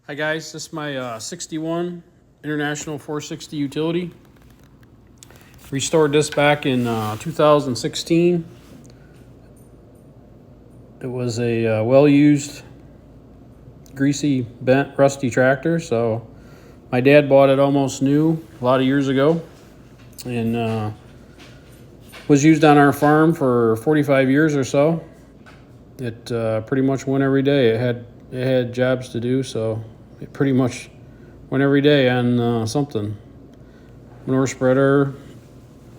Hi guys, this is my 61 International 460 utility. Restored this back in 2016. It was a well-used, greasy, bent, rusty tractor. So my dad bought it almost new a lot of years ago, and was used on our farm for 45 years or so. It pretty much went every day. It had jobs to do, so it pretty much went every day on something. Manure spreader,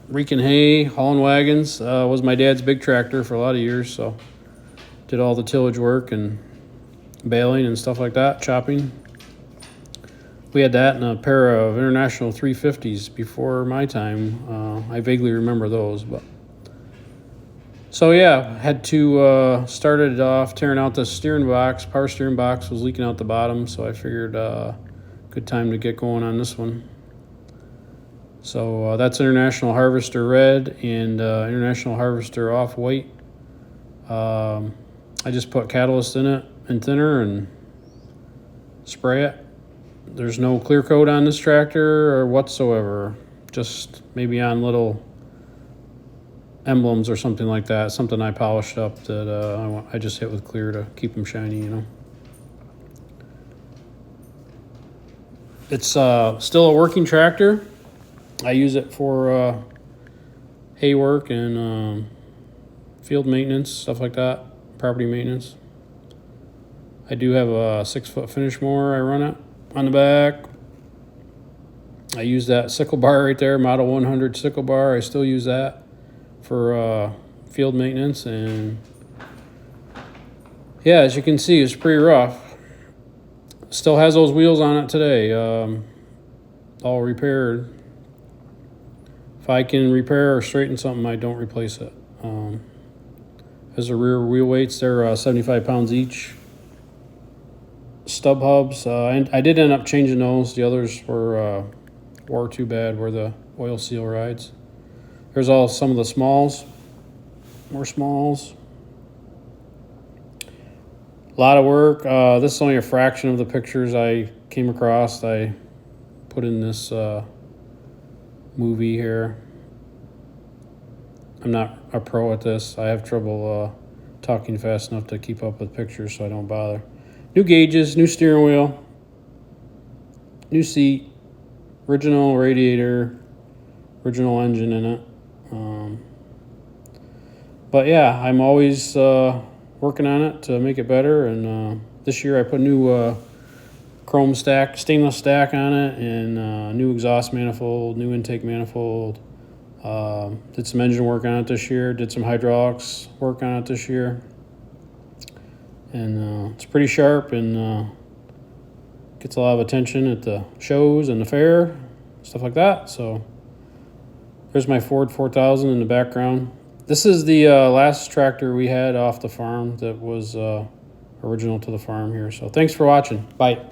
reeking hay, hauling wagons. Was my dad's big tractor for a lot of years, so did all the tillage work and baling and stuff like that, chopping. We had that and a pair of International 350s before my time. I vaguely remember those, but so yeah, had to start it off tearing out the steering box. Power steering box was leaking out the bottom, so I figured good time to get going on this one. So that's International Harvester Red and International Harvester Off-White. I just put catalyst in it and thinner and spray it. There's no clear coat on this tractor or whatsoever, just maybe on little emblems or something like that, something I polished up that I just hit with clear to keep them shiny, you know. It's still a working tractor. I use it for hay work and field maintenance, stuff like that, property maintenance. I do have a 6-foot finish mower I run it on the back. I use that sickle bar right there, Model 100 sickle bar. I still use that for field maintenance, and yeah, as you can see, it's pretty rough. Still has those wheels on it today, all repaired. If I can repair or straighten something, I don't replace it. As the rear wheel weights, they're 75 pounds each. Stub hubs, I did end up changing those. The others wore too bad where the oil seal rides. Here's some of the smalls, more smalls. A lot of work. This is only a fraction of the pictures I came across. I put in this movie here. I'm not a pro at this. I have trouble talking fast enough to keep up with pictures, so I don't bother. New gauges, new steering wheel, new seat, original radiator, original engine in it. But yeah, I'm always working on it to make it better, and this year I put new chrome stack, stainless stack on it, and new exhaust manifold, new intake manifold. Did some engine work on it this year, did some hydraulics work on it this year, and it's pretty sharp and gets a lot of attention at the shows and the fair, stuff like that. So there's my Ford 4000 in the background. This is the last tractor we had off the farm that was original to the farm here. So thanks for watching. Bye.